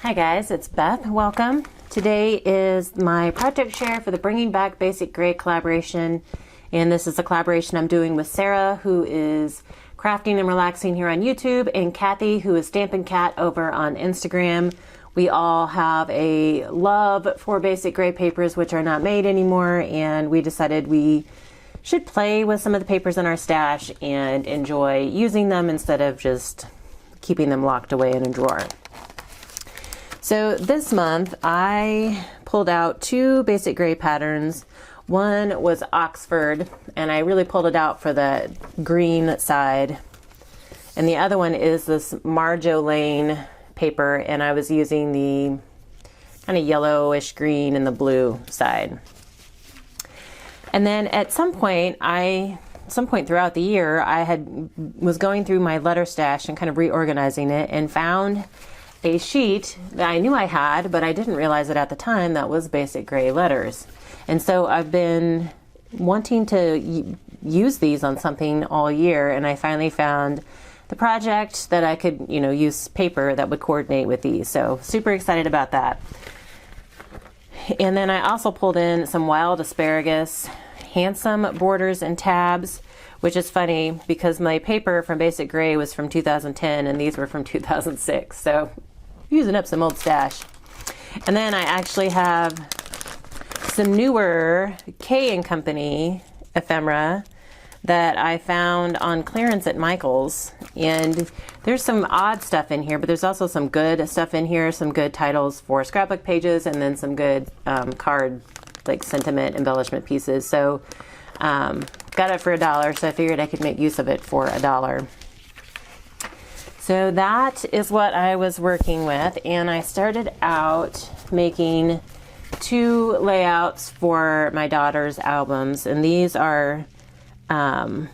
Hi guys, it's Beth. Welcome. Today is my project share for the Bringing Back Basic Gray collaboration, and this is a collaboration I'm doing with Sarah, who is crafting and relaxing here on YouTube, and Kathy, who is Stampin' Cat over on Instagram. We all have a love for basic gray papers, which are not made anymore, and we decided we should play with some of the papers in our stash and enjoy using them instead of just keeping them locked away in a drawer. So this month I pulled out two basic gray patterns. One was Oxford, and I really pulled it out for the green side. And the other one is this Marjolaine paper, and I was using the kind of yellowish green and the blue side. And then at some point throughout the year, was going through my letter stash and kind of reorganizing it, and found a sheet that I knew I had, but I didn't realize it at the time, that was basic gray letters. And so I've been wanting to use these on something all year, and I finally found the project that I could, use paper that would coordinate with these. So super excited about that. And then I also pulled in some wild asparagus, handsome borders and tabs, which is funny because my paper from Basic Gray was from 2010 and these were from 2006. So using up some old stash. And then I actually have some newer K & Company ephemera that I found on clearance at Michael's. And there's some odd stuff in here, but there's also some good stuff in here, some good titles for scrapbook pages, and then some good card, like sentiment embellishment pieces. So got it for $1, so I figured I could make use of it for $1. So that is what I was working with, and I started out making two layouts for my daughter's albums, and these are I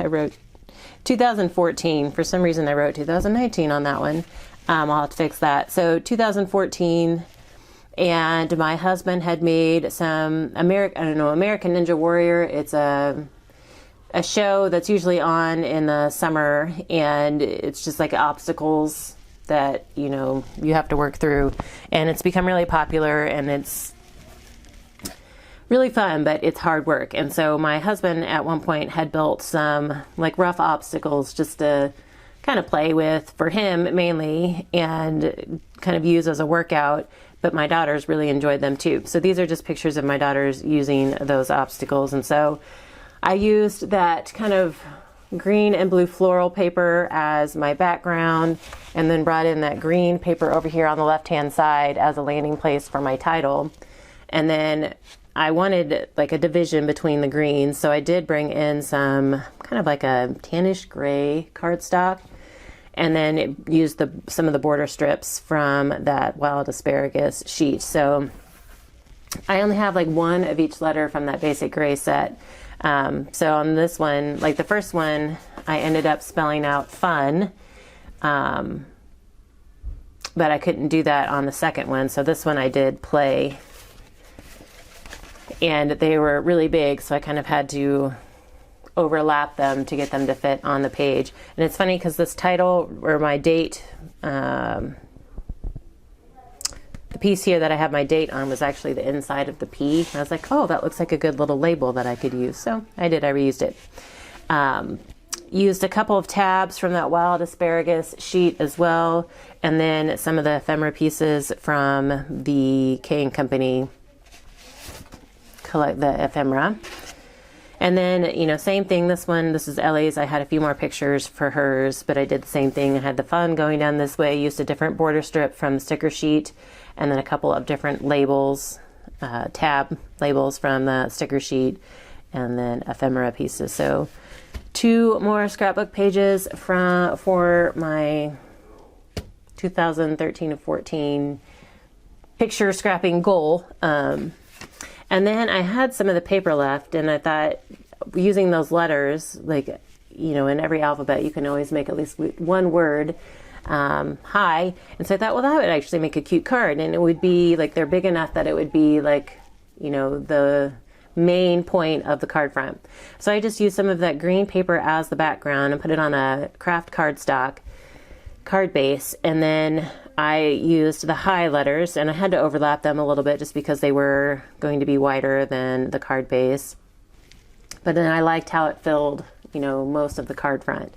wrote 2014. For some reason I wrote 2019 on that one. I'll have to fix that. So 2014, and my husband had made some American Ninja Warrior. It's a show that's usually on in the summer, and it's just like obstacles that you have to work through, and it's become really popular, and it's really fun, but it's hard work. And so my husband at one point had built some like rough obstacles just to kind of play with for him mainly, and kind of use as a workout, but my daughters really enjoyed them too. So these are just pictures of my daughters using those obstacles. And so I used that kind of green and blue floral paper as my background, and then brought in that green paper over here on the left hand side as a landing place for my title. And then I wanted like a division between the greens, so I did bring in some kind of like a tannish gray cardstock, and then used some of the border strips from that wild asparagus sheet. So I only have like one of each letter from that basic gray set. So on this one, like the first one, I ended up spelling out fun, but I couldn't do that on the second one. So this one I did play, and they were really big, so I kind of had to overlap them to get them to fit on the page. And it's funny because this title, or my date, the piece here that I have my date on was actually the inside of the P. And I was like, oh, that looks like a good little label that I could use. So I reused it. Used a couple of tabs from that wild asparagus sheet as well, and then some of the ephemera pieces from the K & Company collect the ephemera. And then, same thing, this is Ellie's. I had a few more pictures for hers, but I did the same thing. I had the fun going down this way, used a different border strip from the sticker sheet, and then a couple of different labels, tab labels from the sticker sheet, and then ephemera pieces. So 2 more scrapbook pages for my 2013 to 14 picture scrapping goal. And then I had some of the paper left, and I thought, using those letters, like, in every alphabet, you can always make at least one word, hi. And so I thought, well, that would actually make a cute card, and it would be like, they're big enough that it would be like, the main point of the card front. So I just used some of that green paper as the background and put it on a craft cardstock, card base, and then I used the high letters, and I had to overlap them a little bit just because they were going to be wider than the card base. But then I liked how it filled, you know, most of the card front.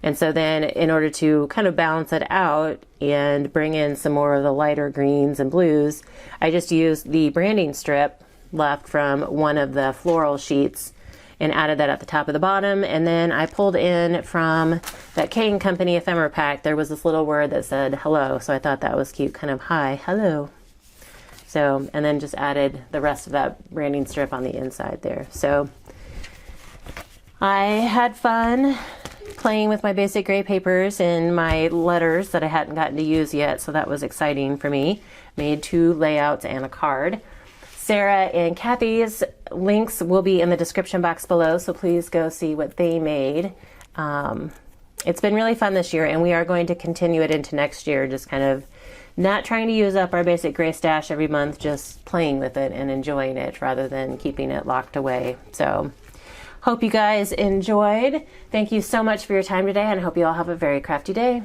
And so then in order to kind of balance it out and bring in some more of the lighter greens and blues, I just used the branding strip left from one of the floral sheets and added that at the top of the bottom. And then I pulled in from that Kane Company ephemera pack, there was this little word that said hello. So I thought that was cute, kind of hi, hello. So, and then just added the rest of that branding strip on the inside there. So I had fun playing with my basic gray papers and my letters that I hadn't gotten to use yet. So that was exciting for me. Made 2 layouts and a card. Sarah and Kathy's links will be in the description box below, so please go see what they made. It's been really fun this year, and we are going to continue it into next year, just kind of not trying to use up our basic gray stash every month, just playing with it and enjoying it rather than keeping it locked away. So hope you guys enjoyed. Thank you so much for your time today, and I hope you all have a very crafty day.